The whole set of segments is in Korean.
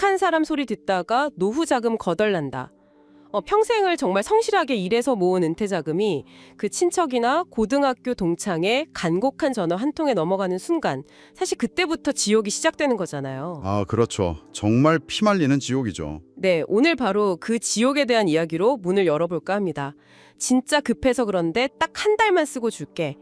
착한 사람 소리 듣다가 노후 자금 거덜난다. 평생을 정말 성실하게 일해서 모은 은퇴 자금이 그 친척이나 고등학교 동창의 간곡한 전화 한 통에 넘어가는 순간 사실 그때부터 지옥이 시작되는 거잖아요. 아, 그렇죠. 정말 피말리는 지옥이죠. 네, 오늘 바로 그 지옥에 대한 이야기로 문을 열어볼까 합니다. 진짜 급해서 그런데 딱 한 달만 쓰고 줄게.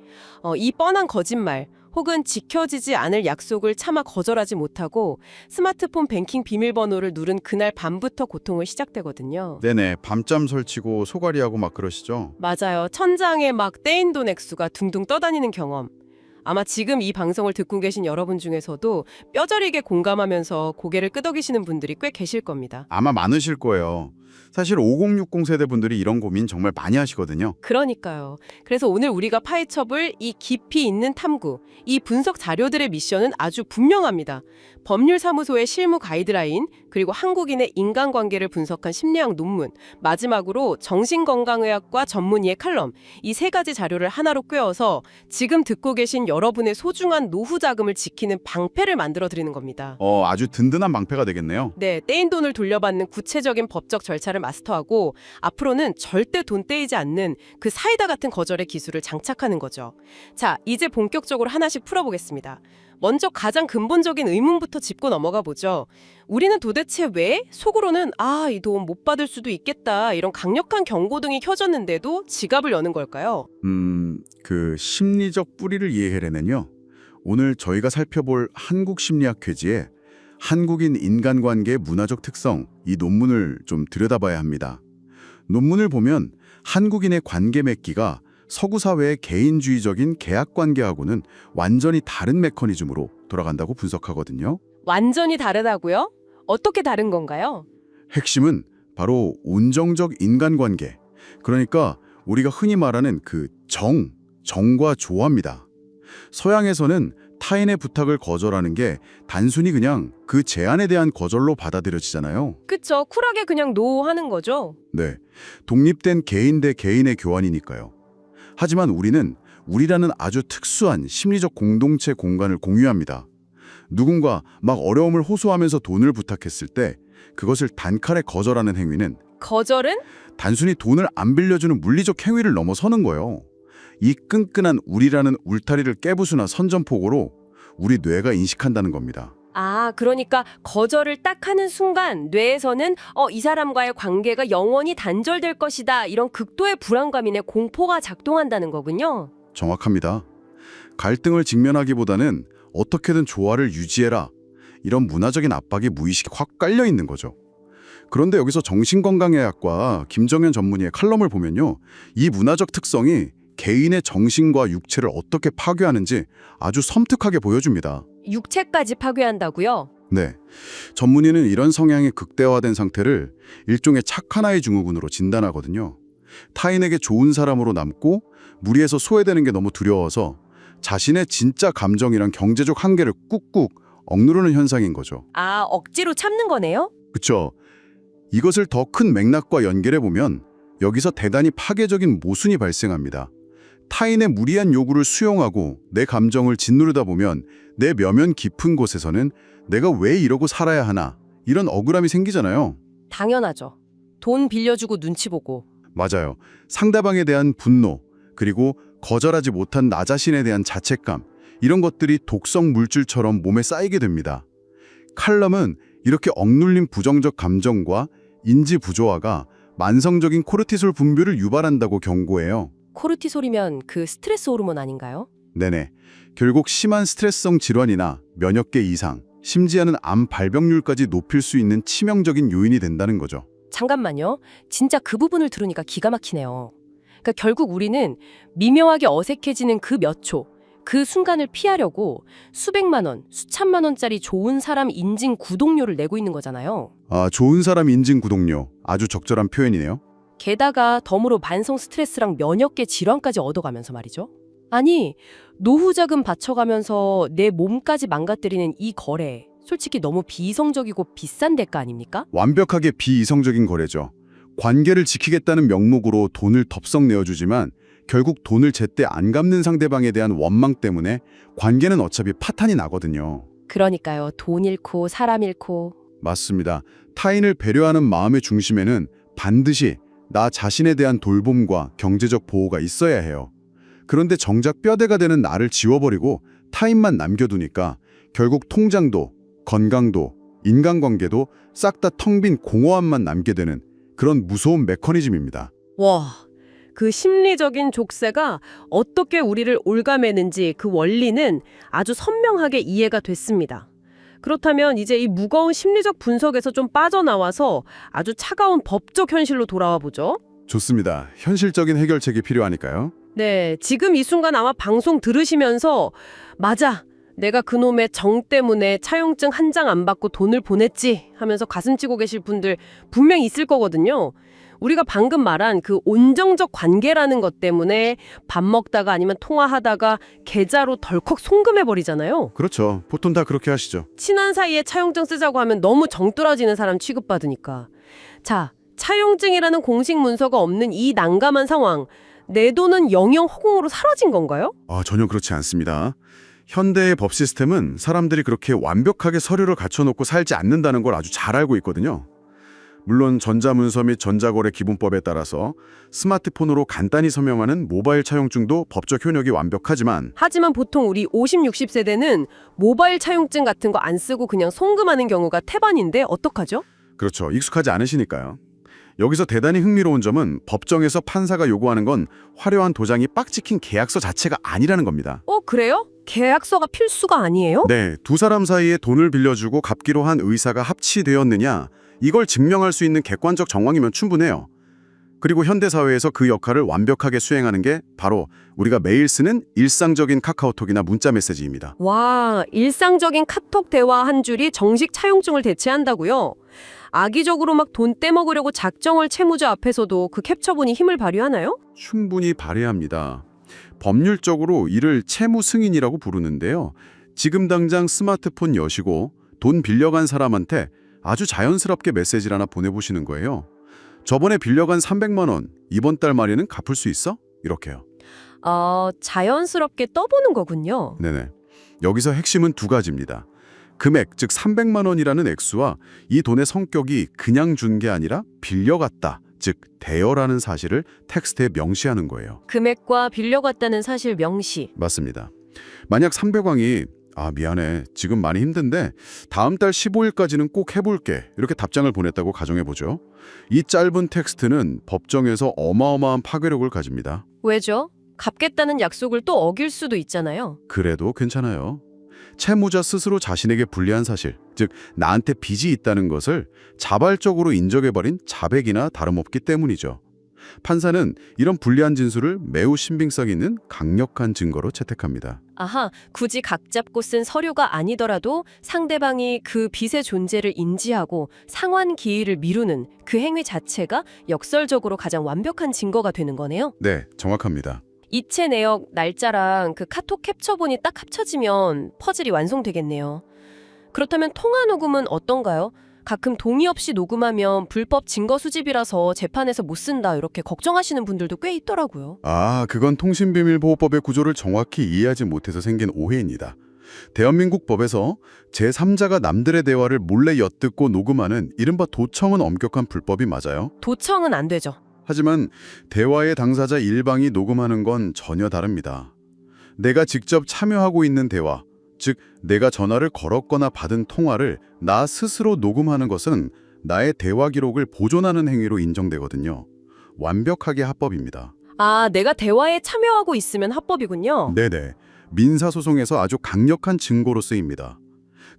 이 뻔한 거짓말 혹은 지켜지지 않을 약속을 차마 거절하지 못하고 스마트폰 뱅킹 비밀번호를 누른 그날 밤부터 고통을 시작되거든요. 네네, 밤잠 설치고 소갈이하고 막 그러시죠? 맞아요. 천장에 막 떼인 돈 액수가 둥둥 떠다니는 경험. 아마 지금 이 방송을 듣고 계신 여러분 중에서도 뼈저리게 공감하면서 고개를 끄덕이시는 분들이 꽤 계실 겁니다. 아마 많으실 거예요. 사실 5060 세대 분들이 이런 고민 정말 많이 하시거든요. 그러니까요. 그래서 오늘 우리가 파헤쳐볼 이 깊이 있는 탐구, 이 분석 자료들의 미션은 아주 분명합니다. 법률사무소의 실무 가이드라인, 그리고 한국인의 인간관계를 분석한 심리학 논문, 마지막으로 정신건강의학과 전문의의 칼럼, 이 세 가지 자료를 하나로 꿰어서 지금 듣고 계신 여러분의 소중한 노후 자금을 지키는 방패를 만들어드리는 겁니다. 아주 든든한 방패가 되겠네요. 네, 떼인 돈을 돌려받는 구체적인 법적 절차를 마스터하고 앞으로는 절대 돈 떼이지 않는 그 사이다 같은 거절의 기술을 장착하는 거죠. 자, 이제 본격적으로 하나씩 풀어보겠습니다. 먼저 가장 근본적인 의문부터 짚고 넘어가 보죠. 우리는 도대체 왜 속으로는 이 돈 못 받을 수도 있겠다 이런 강력한 경고등이 켜졌는데도 지갑을 여는 걸까요? 그 심리적 뿌리를 이해하려면요. 오늘 저희가 살펴볼 한국 심리학 퀴즈에 한국인 인간관계의 문화적 특성, 이 논문을 좀 들여다봐야 합니다. 논문을 보면 한국인의 관계 맺기가 서구 사회의 개인주의적인 계약관계하고는 완전히 다른 메커니즘으로 돌아간다고 분석하거든요. 완전히 다르다고요? 어떻게 다른 건가요? 핵심은 바로 온정적 인간관계, 그러니까 우리가 흔히 말하는 그 정과 조화입니다. 서양에서는 타인의 부탁을 거절하는 게 단순히 그냥 그 제안에 대한 거절로 받아들여지잖아요. 그쵸, 쿨하게 그냥 노 하는 거죠. 네, 독립된 개인 대 개인의 교환이니까요. 하지만 우리라는 아주 특수한 심리적 공동체 공간을 공유합니다. 누군가 막 어려움을 호소하면서 돈을 부탁했을 때 그것을 단칼에 거절하는 행위는 거절은? 단순히 돈을 안 빌려주는 물리적 행위를 넘어서는 거예요. 이 끈끈한 우리라는 울타리를 깨부수나 선전포고로 우리 뇌가 인식한다는 겁니다. 그러니까 거절을 딱 하는 순간 뇌에서는 이 사람과의 관계가 영원히 단절될 것이다 이런 극도의 불안감이나 공포가 작동한다는 거군요. 정확합니다. 갈등을 직면하기보다는 어떻게든 조화를 유지해라. 이런 문화적인 압박이 무의식에 확 깔려 있는 거죠. 그런데 여기서 정신건강의학과 김정현 전문의의 칼럼을 보면요. 이 문화적 특성이 개인의 정신과 육체를 어떻게 파괴하는지 아주 섬뜩하게 보여줍니다. 육체까지 파괴한다고요? 네, 전문의는 이런 성향이 극대화된 상태를 일종의 착한 아이 증후군으로 진단하거든요. 타인에게 좋은 사람으로 남고 무리해서 소외되는 게 너무 두려워서 자신의 진짜 감정이랑 경제적 한계를 꾹꾹 억누르는 현상인 거죠. 억지로 참는 거네요? 그렇죠. 이것을 더 큰 맥락과 연결해 보면 여기서 대단히 파괴적인 모순이 발생합니다. 타인의 무리한 요구를 수용하고 내 감정을 짓누르다 보면 내 몇면 깊은 곳에서는 내가 왜 이러고 살아야 하나 이런 억울함이 생기잖아요. 당연하죠. 돈 빌려주고 눈치 보고. 맞아요. 상대방에 대한 분노, 그리고 거절하지 못한 나 자신에 대한 자책감, 이런 것들이 독성 물질처럼 몸에 쌓이게 됩니다. 칼럼은 이렇게 억눌린 부정적 감정과 인지 부조화가 만성적인 코르티솔 분비를 유발한다고 경고해요. 코르티솔이면 그 스트레스 호르몬 아닌가요? 네네. 결국 심한 스트레스성 질환이나 면역계 이상, 심지어는 암 발병률까지 높일 수 있는 치명적인 요인이 된다는 거죠. 잠깐만요. 진짜 그 부분을 들으니까 기가 막히네요. 그러니까 결국 우리는 미묘하게 어색해지는 그 몇 초, 그 순간을 피하려고 수백만 원, 수천만 원짜리 좋은 사람 인증 구독료를 내고 있는 거잖아요. 좋은 사람 인증 구독료. 아주 적절한 표현이네요. 게다가 덤으로 만성 스트레스랑 면역계 질환까지 얻어가면서 말이죠. 아니, 노후 자금 바쳐가면서 내 몸까지 망가뜨리는 이 거래. 솔직히 너무 비이성적이고 비싼 대가 아닙니까? 완벽하게 비이성적인 거래죠. 관계를 지키겠다는 명목으로 돈을 덥석 내어주지만 결국 돈을 제때 안 갚는 상대방에 대한 원망 때문에 관계는 어차피 파탄이 나거든요. 그러니까요. 돈 잃고 사람 잃고 맞습니다. 타인을 배려하는 마음의 중심에는 반드시 나 자신에 대한 돌봄과 경제적 보호가 있어야 해요. 그런데 정작 뼈대가 되는 나를 지워버리고 타인만 남겨두니까 결국 통장도, 건강도, 인간관계도 싹 다 텅 빈 공허함만 남게 되는 그런 무서운 메커니즘입니다. 와, 그 심리적인 족쇄가 어떻게 우리를 올가매는지 그 원리는 아주 선명하게 이해가 됐습니다. 그렇다면 이제 이 무거운 심리적 분석에서 좀 빠져나와서 아주 차가운 법적 현실로 돌아와 보죠. 좋습니다. 현실적인 해결책이 필요하니까요. 네, 지금 이 순간 아마 방송 들으시면서 맞아, 내가 그놈의 정 때문에 차용증 한 장 안 받고 돈을 보냈지 하면서 가슴 찌고 계실 분들 분명히 있을 거거든요. 우리가 방금 말한 그 온정적 관계라는 것 때문에 밥 먹다가 아니면 통화하다가 계좌로 덜컥 송금해버리잖아요. 그렇죠. 보통 다 그렇게 하시죠. 친한 사이에 차용증 쓰자고 하면 너무 정 떨어지는 사람 취급받으니까. 자, 차용증이라는 공식 문서가 없는 이 난감한 상황. 내 돈은 영영 허공으로 사라진 건가요? 전혀 그렇지 않습니다. 현대의 법 시스템은 사람들이 그렇게 완벽하게 서류를 갖춰놓고 살지 않는다는 걸 아주 잘 알고 있거든요. 물론 전자문서 및 전자거래 기본법에 따라서 스마트폰으로 간단히 서명하는 모바일 차용증도 법적 효력이 완벽하지만 하지만 보통 우리 50, 60세대는 모바일 차용증 같은 거 안 쓰고 그냥 송금하는 경우가 태반인데 어떡하죠? 그렇죠. 익숙하지 않으시니까요. 여기서 대단히 흥미로운 점은 법정에서 판사가 요구하는 건 화려한 도장이 빡 찍힌 계약서 자체가 아니라는 겁니다. 그래요? 계약서가 필수가 아니에요? 네, 두 사람 사이에 돈을 빌려주고 갚기로 한 의사가 합치되었느냐 이걸 증명할 수 있는 객관적 정황이면 충분해요. 그리고 현대사회에서 그 역할을 완벽하게 수행하는 게 바로 우리가 매일 쓰는 일상적인 카카오톡이나 문자 메시지입니다. 와, 일상적인 카톡 대화 한 줄이 정식 차용증을 대체한다고요? 악의적으로 막 돈 떼먹으려고 작정을 채무자 앞에서도 그 캡처본이 힘을 발휘하나요? 충분히 발휘합니다. 법률적으로 이를 채무 승인이라고 부르는데요. 지금 당장 스마트폰 여시고 돈 빌려간 사람한테 아주 자연스럽게 메시지를 하나 보내보시는 거예요. 저번에 빌려간 300만 원, 이번 달 말에는 갚을 수 있어? 이렇게요. 자연스럽게 떠보는 거군요. 네네. 여기서 핵심은 두 가지입니다. 금액, 즉 300만 원이라는 액수와 이 돈의 성격이 그냥 준 게 아니라 빌려갔다, 즉 대여라는 사실을 텍스트에 명시하는 거예요. 금액과 빌려갔다는 사실 명시. 맞습니다. 만약 300왕이 미안해. 지금 많이 힘든데 다음 달 15일까지는 꼭 해볼게. 이렇게 답장을 보냈다고 가정해보죠. 이 짧은 텍스트는 법정에서 어마어마한 파괴력을 가집니다. 왜죠? 갚겠다는 약속을 또 어길 수도 있잖아요. 그래도 괜찮아요. 채무자 스스로 자신에게 불리한 사실, 즉 나한테 빚이 있다는 것을 자발적으로 인정해버린 자백이나 다름없기 때문이죠. 판사는 이런 불리한 진술을 매우 신빙성 있는 강력한 증거로 채택합니다. 아하, 굳이 각 잡고 쓴 서류가 아니더라도 상대방이 그 빚의 존재를 인지하고 상환 기일을 미루는 그 행위 자체가 역설적으로 가장 완벽한 증거가 되는 거네요. 네, 정확합니다. 이체 내역, 날짜랑 그 카톡 캡처본이 딱 합쳐지면 퍼즐이 완성되겠네요. 그렇다면 통화 녹음은 어떤가요? 가끔 동의 없이 녹음하면 불법 증거 수집이라서 재판에서 못 쓴다 이렇게 걱정하시는 분들도 꽤 있더라고요. 그건 통신비밀보호법의 구조를 정확히 이해하지 못해서 생긴 오해입니다. 대한민국 법에서 제3자가 남들의 대화를 몰래 엿듣고 녹음하는 이른바 도청은 엄격한 불법이 맞아요. 도청은 안 되죠. 하지만 대화의 당사자 일방이 녹음하는 건 전혀 다릅니다. 내가 직접 참여하고 있는 대화, 즉 내가 전화를 걸었거나 받은 통화를 나 스스로 녹음하는 것은 나의 대화 기록을 보존하는 행위로 인정되거든요. 완벽하게 합법입니다. 내가 대화에 참여하고 있으면 합법이군요. 네네. 민사소송에서 아주 강력한 증거로 쓰입니다.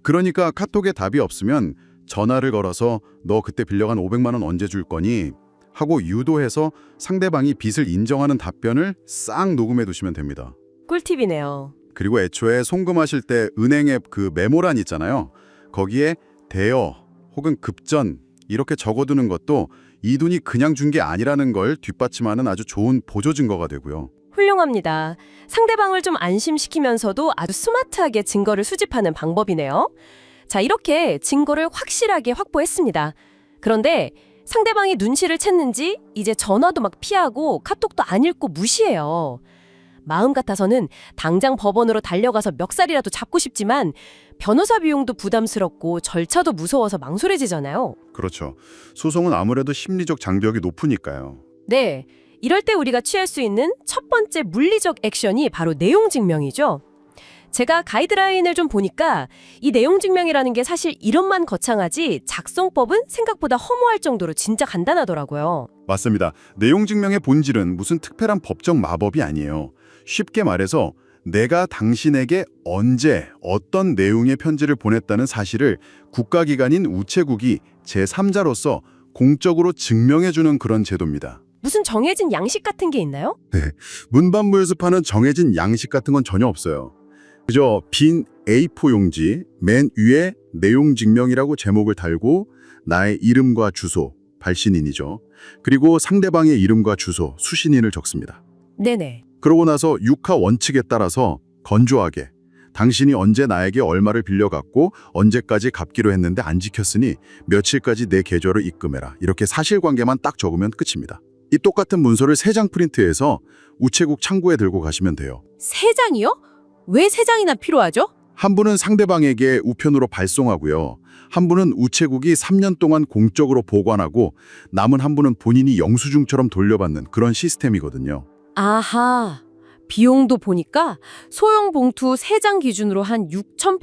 그러니까 카톡에 답이 없으면 전화를 걸어서 너 그때 빌려간 500만 원 언제 줄 거니? 하고 유도해서 상대방이 빚을 인정하는 답변을 싹 녹음해 두시면 됩니다. 꿀팁이네요. 그리고 애초에 송금하실 때 은행에 그 메모란 있잖아요. 거기에 대여 혹은 급전 이렇게 적어두는 것도 이 돈이 그냥 준 게 아니라는 걸 뒷받침하는 아주 좋은 보조 증거가 되고요. 훌륭합니다. 상대방을 좀 안심시키면서도 아주 스마트하게 증거를 수집하는 방법이네요. 자, 이렇게 증거를 확실하게 확보했습니다. 그런데 상대방이 눈치를 챘는지 이제 전화도 막 피하고 카톡도 안 읽고 무시해요. 마음 같아서는 당장 법원으로 달려가서 멱살이라도 잡고 싶지만 변호사 비용도 부담스럽고 절차도 무서워서 망설여지잖아요. 그렇죠. 소송은 아무래도 심리적 장벽이 높으니까요. 네, 이럴 때 우리가 취할 수 있는 첫 번째 물리적 액션이 바로 내용 증명이죠. 제가 가이드라인을 좀 보니까 이 내용 증명이라는 게 사실 이름만 거창하지 작성법은 생각보다 허무할 정도로 진짜 간단하더라고요. 맞습니다. 내용 증명의 본질은 무슨 특별한 법적 마법이 아니에요. 쉽게 말해서 내가 당신에게 언제 어떤 내용의 편지를 보냈다는 사실을 국가기관인 우체국이 제3자로서 공적으로 증명해주는 그런 제도입니다. 무슨 정해진 양식 같은 게 있나요? 문방구에서 파는 정해진 양식 같은 건 전혀 없어요. 그저 빈 A4 용지 맨 위에 내용 증명이라고 제목을 달고 나의 이름과 주소, 발신인이죠. 그리고 상대방의 이름과 주소, 수신인을 적습니다. 네네. 그러고 나서 육하 원칙에 따라서 건조하게 당신이 언제 나에게 얼마를 빌려갔고 언제까지 갚기로 했는데 안 지켰으니 며칠까지 내 계좌로 입금해라. 이렇게 사실관계만 딱 적으면 끝입니다. 이 똑같은 문서를 3장 프린트해서 우체국 창구에 들고 가시면 돼요. 3장이요? 왜 3장이나 필요하죠? 한 분은 상대방에게 우편으로 발송하고요. 한 분은 우체국이 3년 동안 공적으로 보관하고 남은 한 분은 본인이 영수증처럼 돌려받는 그런 시스템이거든요. 아하, 비용도 보니까 소형 봉투 3장 기준으로 한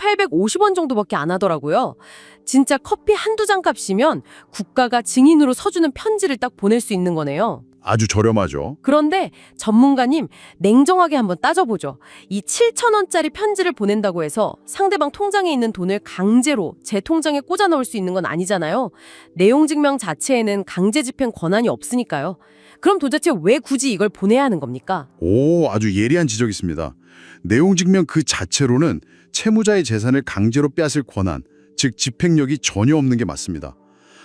6,850원 정도밖에 안 하더라고요. 진짜 커피 한두 잔 값이면 국가가 증인으로 서주는 편지를 딱 보낼 수 있는 거네요. 아주 저렴하죠. 그런데 전문가님, 냉정하게 한번 따져보죠. 이 7,000원짜리 편지를 보낸다고 해서 상대방 통장에 있는 돈을 강제로 제 통장에 꽂아 넣을 수 있는 건 아니잖아요. 내용 증명 자체에는 강제 집행 권한이 없으니까요. 그럼 도대체 왜 굳이 이걸 보내야 하는 겁니까? 오, 아주 예리한 지적이십니다. 내용 증명 그 자체로는 채무자의 재산을 강제로 빼앗을 권한, 즉 집행력이 전혀 없는 게 맞습니다.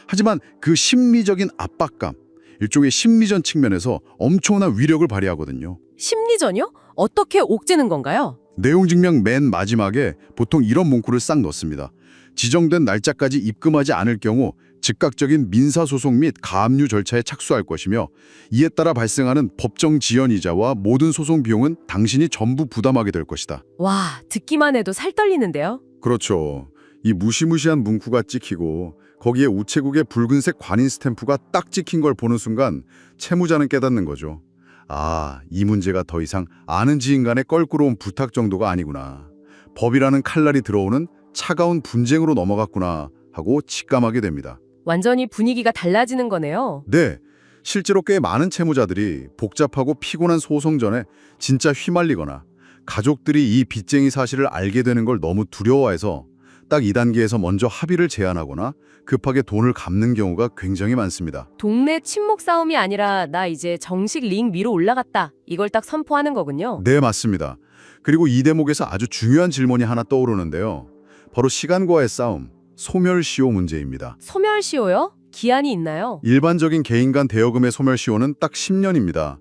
하지만 그 심리적인 압박감, 일종의 심리전 측면에서 엄청난 위력을 발휘하거든요. 심리전이요? 어떻게 옥죄는 건가요? 내용 증명 맨 마지막에 보통 이런 문구를 싹 넣습니다. 지정된 날짜까지 입금하지 않을 경우 즉각적인 민사소송 및 가압류 절차에 착수할 것이며 이에 따라 발생하는 법정 지연이자와 모든 소송 비용은 당신이 전부 부담하게 될 것이다. 와, 듣기만 해도 살 떨리는데요? 그렇죠. 이 무시무시한 문구가 찍히고 거기에 우체국의 붉은색 관인 스탬프가 딱 찍힌 걸 보는 순간 채무자는 깨닫는 거죠. 아, 이 문제가 더 이상 아는 지인 간의 껄끄러운 부탁 정도가 아니구나. 법이라는 칼날이 들어오는 차가운 분쟁으로 넘어갔구나 하고 직감하게 됩니다. 완전히 분위기가 달라지는 거네요. 네, 실제로 꽤 많은 채무자들이 복잡하고 피곤한 소송 전에 진짜 휘말리거나 가족들이 이 빚쟁이 사실을 알게 되는 걸 너무 두려워해서 딱 2단계에서 먼저 합의를 제안하거나 급하게 돈을 갚는 경우가 굉장히 많습니다. 동네 친목 싸움이 아니라 나 이제 정식 링 위로 올라갔다. 이걸 딱 선포하는 거군요. 네, 맞습니다. 그리고 이 대목에서 아주 중요한 질문이 하나 떠오르는데요. 바로 시간과의 싸움, 소멸시효 문제입니다. 소멸시효요? 기한이 있나요? 일반적인 개인 간 대여금의 소멸시효는 딱 10년입니다.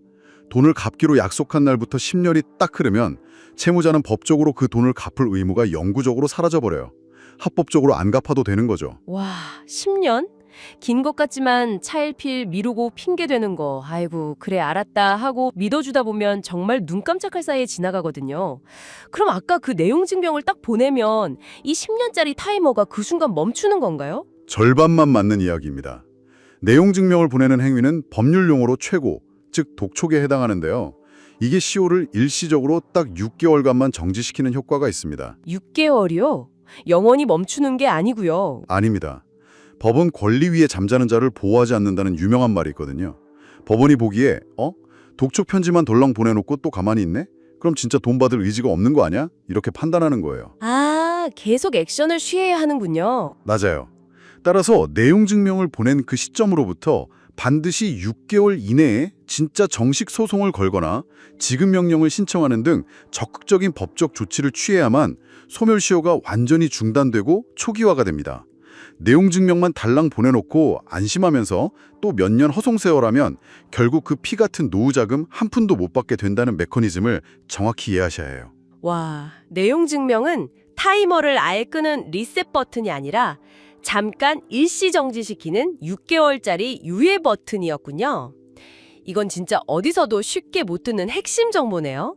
돈을 갚기로 약속한 날부터 10년이 딱 흐르면 채무자는 법적으로 그 돈을 갚을 의무가 영구적으로 사라져버려요. 합법적으로 안 갚아도 되는 거죠. 와, 10년? 긴 것 같지만 차일피일 미루고 핑계대는 거 아이고 그래 알았다 하고 믿어주다 보면 정말 눈 깜짝할 사이에 지나가거든요. 그럼 아까 그 내용 증명을 딱 보내면 이 10년짜리 타이머가 그 순간 멈추는 건가요? 절반만 맞는 이야기입니다. 내용 증명을 보내는 행위는 법률 용어로 최고, 즉 독촉에 해당하는데요. 이게 시효를 일시적으로 딱 6개월간만 정지시키는 효과가 있습니다. 6개월이요? 영원히 멈추는 게 아니고요. 아닙니다. 법은 권리 위에 잠자는 자를 보호하지 않는다는 유명한 말이 있거든요. 법원이 보기에 독촉 편지만 덜렁 보내놓고 또 가만히 있네? 그럼 진짜 돈 받을 의지가 없는 거 아니야? 이렇게 판단하는 거예요. 아, 계속 액션을 취해야 하는군요. 맞아요. 따라서 내용 증명을 보낸 그 시점으로부터 반드시 6개월 이내에 진짜 정식 소송을 걸거나 지급 명령을 신청하는 등 적극적인 법적 조치를 취해야만 소멸시효가 완전히 중단되고 초기화가 됩니다. 내용 증명만 달랑 보내놓고 안심하면서 또 몇 년 허송세월하면 결국 그 피 같은 노후자금 한 푼도 못 받게 된다는 메커니즘을 정확히 이해하셔야 해요. 와, 내용 증명은 타이머를 아예 끄는 리셋 버튼이 아니라 잠깐 일시 정지시키는 6개월짜리 유예 버튼이었군요. 이건 진짜 어디서도 쉽게 못 듣는 핵심 정보네요.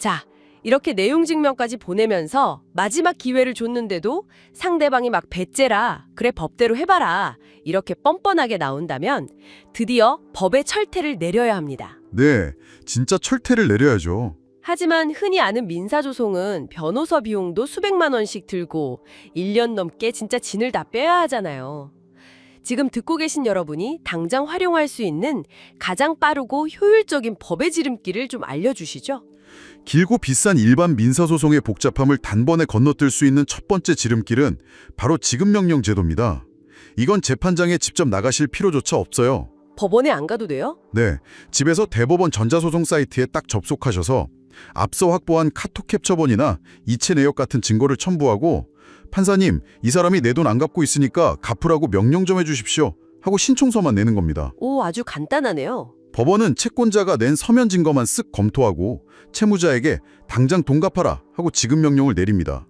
자, 이렇게 내용 증명까지 보내면서 마지막 기회를 줬는데도 상대방이 막 배째라, 그래 법대로 해봐라 이렇게 뻔뻔하게 나온다면 드디어 법의 철퇴를 내려야 합니다. 네, 진짜 철퇴를 내려야죠. 하지만 흔히 아는 민사소송은 변호사 비용도 수백만 원씩 들고 1년 넘게 진짜 진을 다 빼야 하잖아요. 지금 듣고 계신 여러분이 당장 활용할 수 있는 가장 빠르고 효율적인 법의 지름길을 좀 알려주시죠. 길고 비싼 일반 민사소송의 복잡함을 단번에 건너뛸 수 있는 첫 번째 지름길은 바로 지급명령 제도입니다. 이건 재판장에 직접 나가실 필요조차 없어요. 법원에 안 가도 돼요? 네, 집에서 대법원 전자소송 사이트에 딱 접속하셔서 앞서 확보한 카톡 캡처본이나 이체 내역 같은 증거를 첨부하고 판사님, 이 사람이 내 돈 안 갚고 있으니까 갚으라고 명령 좀 해주십시오 하고 신청서만 내는 겁니다. 오, 아주 간단하네요. 법원은 채권자가 낸 서면 증거만 쓱 검토하고 채무자에게 당장 돈 갚아라 하고 지급명령을 내립니다.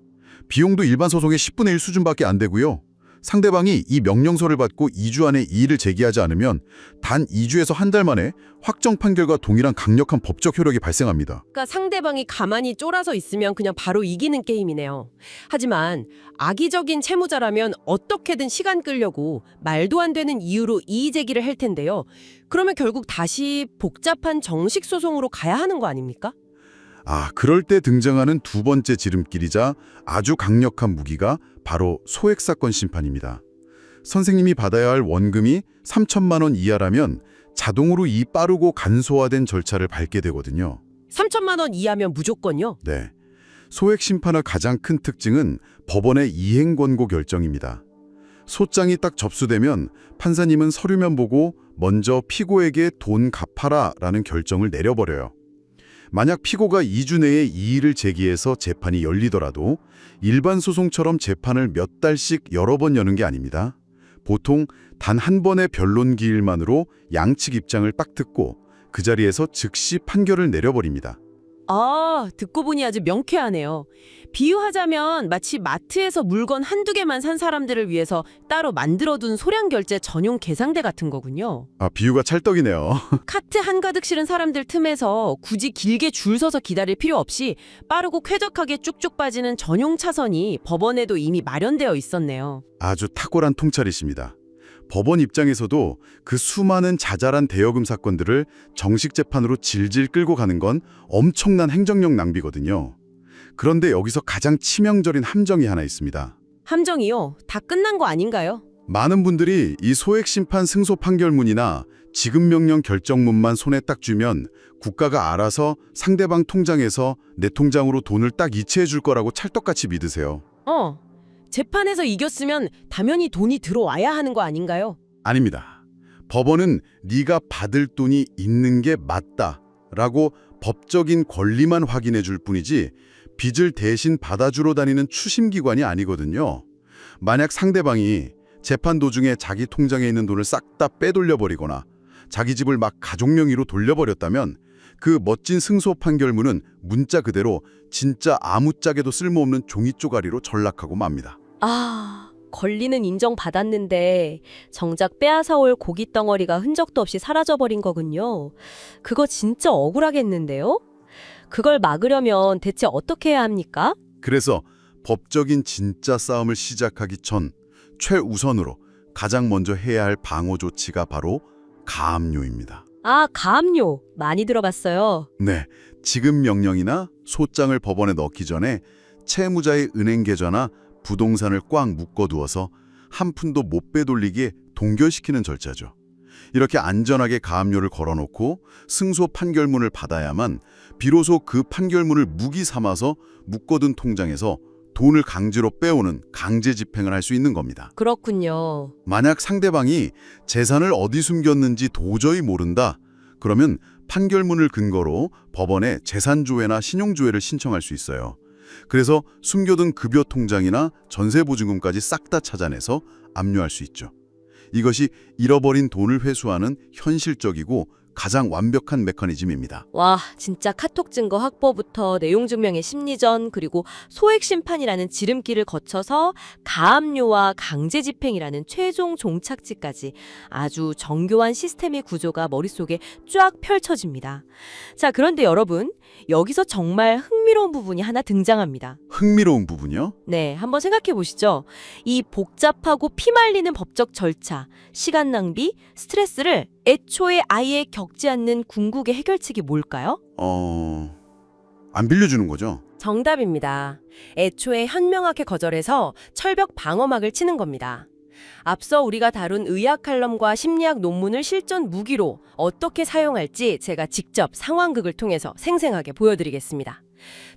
비용도 일반 소송의 10분의 1 수준밖에 안 되고요. 상대방이 이 명령서를 받고 2주 안에 이의를 제기하지 않으면 단 2주에서 한 달 만에 확정 판결과 동일한 강력한 법적 효력이 발생합니다. 그러니까 상대방이 가만히 쫄아서 있으면 그냥 바로 이기는 게임이네요. 하지만 악의적인 채무자라면 어떻게든 시간 끌려고 말도 안 되는 이유로 이의 제기를 할 텐데요. 그러면 결국 다시 복잡한 정식 소송으로 가야 하는 거 아닙니까? 그럴 때 등장하는 두 번째 지름길이자 아주 강력한 무기가 바로 소액사건 심판입니다. 선생님이 받아야 할 원금이 3천만 원 이하라면 자동으로 이 빠르고 간소화된 절차를 밟게 되거든요. 3천만 원 이하면 무조건요? 네. 소액 심판의 가장 큰 특징은 법원의 이행 권고 결정입니다. 소장이 딱 접수되면 판사님은 서류면 보고 먼저 피고에게 돈 갚아라 라는 결정을 내려버려요. 만약 피고가 2주 내에 이의를 제기해서 재판이 열리더라도 일반 소송처럼 재판을 몇 달씩 여러 번 여는 게 아닙니다. 보통 단 한 번의 변론 기일만으로 양측 입장을 딱 듣고 그 자리에서 즉시 판결을 내려버립니다. 듣고 보니 아주 명쾌하네요. 비유하자면 마치 마트에서 물건 한두 개만 산 사람들을 위해서 따로 만들어둔 소량 결제 전용 계산대 같은 거군요. 비유가 찰떡이네요. 카트 한가득 실은 사람들 틈에서 굳이 길게 줄 서서 기다릴 필요 없이 빠르고 쾌적하게 쭉쭉 빠지는 전용 차선이 법원에도 이미 마련되어 있었네요. 아주 탁월한 통찰이십니다. 법원 입장에서도 그 수많은 자잘한 대여금 사건들을 정식 재판으로 질질 끌고 가는 건 엄청난 행정력 낭비거든요. 그런데 여기서 가장 치명적인 함정이 하나 있습니다. 함정이요? 다 끝난 거 아닌가요? 많은 분들이 이 소액심판 승소 판결문이나 지급명령 결정문만 손에 딱 쥐면 국가가 알아서 상대방 통장에서 내 통장으로 돈을 딱 이체해 줄 거라고 찰떡같이 믿으세요. 재판에서 이겼으면 당연히 돈이 들어와야 하는 거 아닌가요? 아닙니다. 법원은 네가 받을 돈이 있는 게 맞다라고 법적인 권리만 확인해 줄 뿐이지 빚을 대신 받아주러 다니는 추심기관이 아니거든요. 만약 상대방이 재판 도중에 자기 통장에 있는 돈을 싹 다 빼돌려버리거나 자기 집을 막 가족 명의로 돌려버렸다면 그 멋진 승소 판결문은 문자 그대로 진짜 아무짝에도 쓸모없는 종이 쪼가리로 전락하고 맙니다. 권리는 인정받았는데 정작 빼앗아올 고깃 덩어리가 흔적도 없이 사라져버린 거군요. 그거 진짜 억울하겠는데요? 그걸 막으려면 대체 어떻게 해야 합니까? 그래서 법적인 진짜 싸움을 시작하기 전 최우선으로 가장 먼저 해야 할 방어 조치가 바로 가압류입니다. 가압류. 많이 들어봤어요. 네, 지급명령이나 소장을 법원에 넣기 전에 채무자의 은행 계좌나 부동산을 꽉 묶어두어서 한 푼도 못 빼돌리게 동결시키는 절차죠. 이렇게 안전하게 가압류를 걸어놓고 승소 판결문을 받아야만 비로소 그 판결문을 무기 삼아서 묶어둔 통장에서 돈을 강제로 빼오는 강제 집행을 할 수 있는 겁니다. 그렇군요. 만약 상대방이 재산을 어디 숨겼는지 도저히 모른다. 그러면 판결문을 근거로 법원에 재산조회나 신용조회를 신청할 수 있어요. 그래서 숨겨둔 급여 통장이나 전세보증금까지 싹 다 찾아내서 압류할 수 있죠. 이것이 잃어버린 돈을 회수하는 현실적이고 가장 완벽한 메커니즘입니다. 와, 진짜 카톡 증거 확보부터 내용 증명의 심리전 그리고 소액 심판이라는 지름길을 거쳐서 가압류와 강제 집행이라는 최종 종착지까지 아주 정교한 시스템의 구조가 머릿속에 쫙 펼쳐집니다. 자, 그런데 여러분, 여기서 정말 흥미로운 부분이 하나 등장합니다. 흥미로운 부분이요? 네, 한번 생각해 보시죠. 이 복잡하고 피말리는 법적 절차, 시간 낭비, 스트레스를 애초에 아예 겪지 않는 궁극의 해결책이 뭘까요? 안 빌려주는 거죠? 정답입니다. 애초에 현명하게 거절해서 철벽 방어막을 치는 겁니다. 앞서 우리가 다룬 의학 칼럼과 심리학 논문을 실전 무기로 어떻게 사용할지 제가 직접 상황극을 통해서 생생하게 보여드리겠습니다.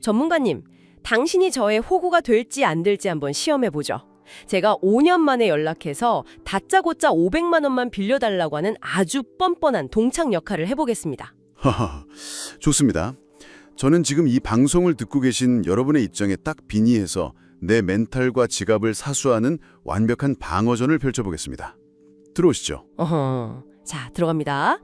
전문가님, 당신이 저의 호구가 될지 안 될지 한번 시험해보죠. 제가 5년 만에 연락해서 다짜고짜 500만 원만 빌려달라고 하는 아주 뻔뻔한 동창 역할을 해보겠습니다. 하하, 좋습니다. 저는 지금 이 방송을 듣고 계신 여러분의 입장에 딱 빙의해서 내 멘탈과 지갑을 사수하는 완벽한 방어전을 펼쳐보겠습니다. 들어오시죠. 자, 들어갑니다.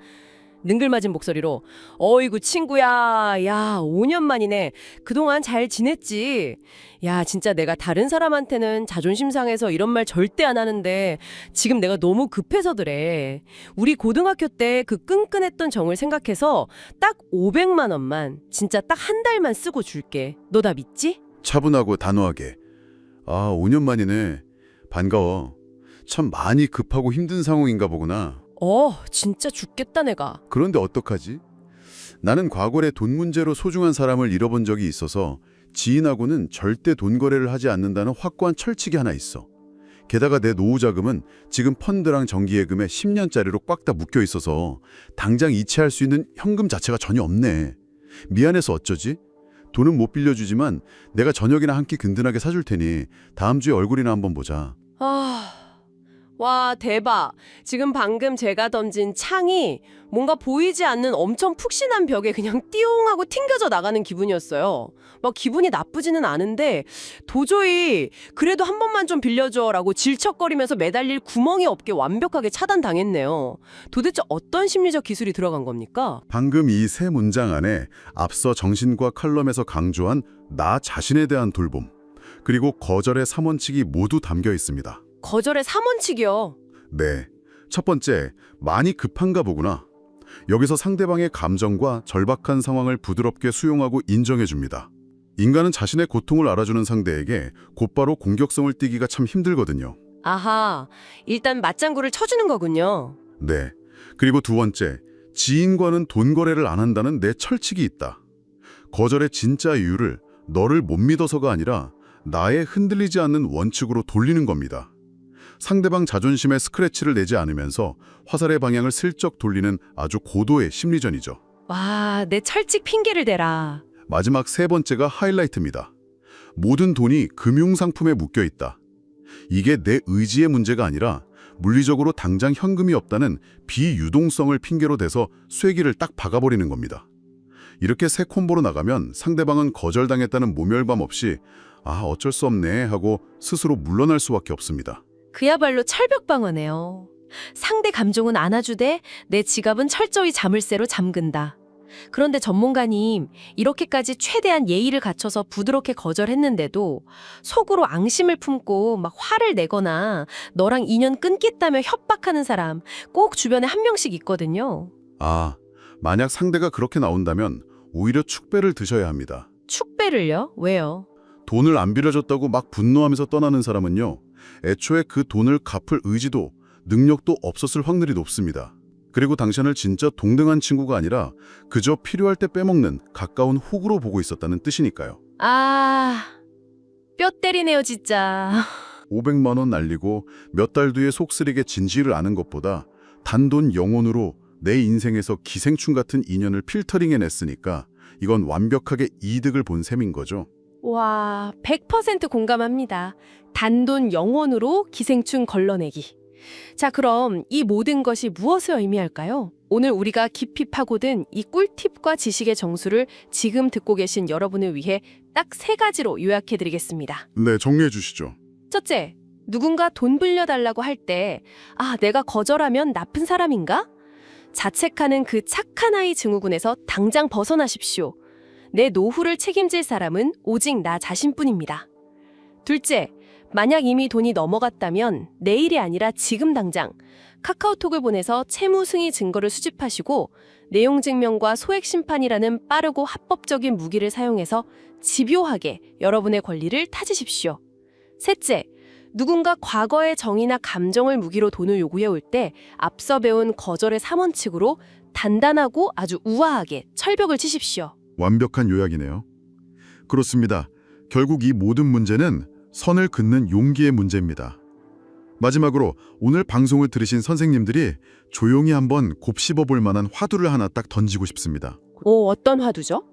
능글맞은 목소리로 어이구 친구야, 야 5년 만이네. 그동안 잘 지냈지? 야 진짜 내가 다른 사람한테는 자존심 상해서 이런 말 절대 안 하는데 지금 내가 너무 급해서 그래. 우리 고등학교 때 그 끈끈했던 정을 생각해서 딱 500만 원만 진짜 딱 한 달만 쓰고 줄게. 너 나 믿지? 차분하고 단호하게. 5년 만이네. 반가워. 참 많이 급하고 힘든 상황인가 보구나. 진짜 죽겠다 내가. 그런데 어떡하지? 나는 과거에 돈 문제로 소중한 사람을 잃어본 적이 있어서 지인하고는 절대 돈 거래를 하지 않는다는 확고한 철칙이 하나 있어. 게다가 내 노후 자금은 지금 펀드랑 정기예금에 10년짜리로 꽉 다 묶여 있어서 당장 이체할 수 있는 현금 자체가 전혀 없네. 미안해서 어쩌지? 돈은 못 빌려주지만 내가 저녁이나 한 끼 든든하게 사줄 테니 다음 주에 얼굴이나 한번 보자. 와, 대박. 지금 방금 제가 던진 창이 뭔가 보이지 않는 엄청 푹신한 벽에 그냥 띠용 하고 튕겨져 나가는 기분이었어요. 막 기분이 나쁘지는 않은데 도저히 그래도 한 번만 좀 빌려줘라고 질척거리면서 매달릴 구멍이 없게 완벽하게 차단당했네요. 도대체 어떤 심리적 기술이 들어간 겁니까? 방금 이 세 문장 안에 앞서 정신과 칼럼에서 강조한 나 자신에 대한 돌봄, 그리고 거절의 3원칙이 모두 담겨 있습니다. 거절의 3원칙이요. 네. 첫 번째, 많이 급한가 보구나. 여기서 상대방의 감정과 절박한 상황을 부드럽게 수용하고 인정해 줍니다. 인간은 자신의 고통을 알아주는 상대에게 곧바로 공격성을 띠기가 참 힘들거든요. 아하, 일단 맞장구를 쳐주는 거군요. 네. 그리고 두 번째, 지인과는 돈 거래를 안 한다는 내 철칙이 있다. 거절의 진짜 이유를 너를 못 믿어서가 아니라 나의 흔들리지 않는 원칙으로 돌리는 겁니다. 상대방 자존심에 스크래치를 내지 않으면서 화살의 방향을 슬쩍 돌리는 아주 고도의 심리전이죠. 와, 내 철칙 핑계를 대라. 마지막 세 번째가 하이라이트입니다. 모든 돈이 금융상품에 묶여 있다. 이게 내 의지의 문제가 아니라 물리적으로 당장 현금이 없다는 비유동성을 핑계로 대서 쐐기를 딱 박아버리는 겁니다. 이렇게 세 콤보로 나가면 상대방은 거절당했다는 모멸감 없이 어쩔 수 없네 하고 스스로 물러날 수밖에 없습니다. 그야말로 철벽 방어네요. 상대 감정은 안아주되 내 지갑은 철저히 자물쇠로 잠근다. 그런데 전문가님, 이렇게까지 최대한 예의를 갖춰서 부드럽게 거절했는데도 속으로 앙심을 품고 막 화를 내거나 너랑 인연 끊겠다며 협박하는 사람 꼭 주변에 한 명씩 있거든요. 만약 상대가 그렇게 나온다면 오히려 축배를 드셔야 합니다. 축배를요? 왜요? 돈을 안 빌려줬다고 막 분노하면서 떠나는 사람은요, 애초에 그 돈을 갚을 의지도 능력도 없었을 확률이 높습니다. 그리고 당신을 진짜 동등한 친구가 아니라 그저 필요할 때 빼먹는 가까운 호구로 보고 있었다는 뜻이니까요. 뼈 때리네요 진짜. 500만 원 날리고 몇 달 뒤에 속 쓰리게 진실을 아는 것보다 단돈 영혼으로 내 인생에서 기생충 같은 인연을 필터링해냈으니까 이건 완벽하게 이득을 본 셈인 거죠. 와, 100% 공감합니다. 단돈 영원으로 기생충 걸러내기. 자, 그럼 이 모든 것이 무엇을 의미할까요? 오늘 우리가 깊이 파고든 이 꿀팁과 지식의 정수를 지금 듣고 계신 여러분을 위해 딱 3가지로 요약해드리겠습니다. 네, 정리해 주시죠. 첫째, 누군가 돈 빌려달라고 할 때 내가 거절하면 나쁜 사람인가? 자책하는 그 착한 아이 증후군에서 당장 벗어나십시오. 내 노후를 책임질 사람은 오직 나 자신뿐입니다. 둘째, 만약 이미 돈이 넘어갔다면 내일이 아니라 지금 당장 카카오톡을 보내서 채무 승인 증거를 수집하시고 내용 증명과 소액 심판이라는 빠르고 합법적인 무기를 사용해서 집요하게 여러분의 권리를 타지십시오. 셋째, 누군가 과거의 정의나 감정을 무기로 돈을 요구해 올 때 앞서 배운 거절의 3원칙으로 단단하고 아주 우아하게 철벽을 치십시오. 완벽한 요약이네요. 그렇습니다. 결국 이 모든 문제는 선을 긋는 용기의 문제입니다. 마지막으로 오늘 방송을 들으신 선생님들이 조용히 한번 곱씹어 볼 만한 화두를 하나 딱 던지고 싶습니다. 어떤 화두죠?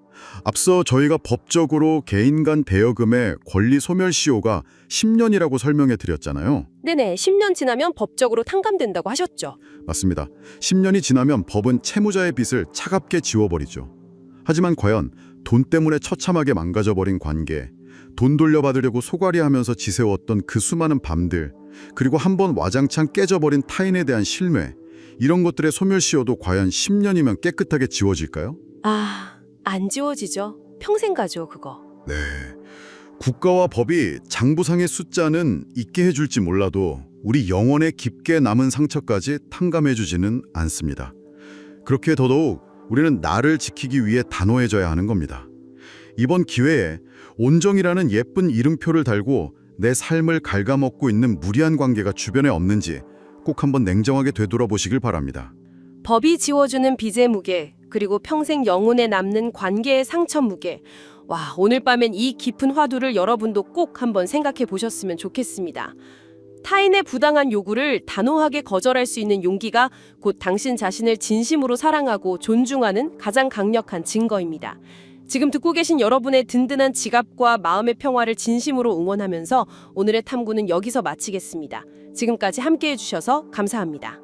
앞서 저희가 법적으로 개인 간 대여금의 권리 소멸 시효가 10년이라고 설명해 드렸잖아요. 네네, 10년 지나면 법적으로 탕감된다고 하셨죠. 맞습니다. 10년이 지나면 법은 채무자의 빚을 차갑게 지워버리죠. 하지만 과연 돈 때문에 처참하게 망가져버린 관계, 돈 돌려받으려고 소갈이하면서 지새웠던 그 수많은 밤들, 그리고 한번 와장창 깨져버린 타인에 대한 신뢰, 이런 것들의 소멸시효도 과연 10년이면 깨끗하게 지워질까요? 안 지워지죠. 평생 가죠, 그거. 네. 국가와 법이 장부상의 숫자는 잊게 해줄지 몰라도 우리 영혼에 깊게 남은 상처까지 탕감해주지는 않습니다. 그렇게 더더욱 우리는 나를 지키기 위해 단호해져야 하는 겁니다. 이번 기회에 온정이라는 예쁜 이름표를 달고 내 삶을 갉아먹고 있는 무리한 관계가 주변에 없는지 꼭 한번 냉정하게 되돌아보시길 바랍니다. 법이 지워주는 빚의 무게, 그리고 평생 영혼에 남는 관계의 상처 무게. 와, 오늘 밤엔 이 깊은 화두를 여러분도 꼭 한번 생각해 보셨으면 좋겠습니다. 타인의 부당한 요구를 단호하게 거절할 수 있는 용기가 곧 당신 자신을 진심으로 사랑하고 존중하는 가장 강력한 증거입니다. 지금 듣고 계신 여러분의 든든한 지갑과 마음의 평화를 진심으로 응원하면서 오늘의 탐구는 여기서 마치겠습니다. 지금까지 함께해 주셔서 감사합니다.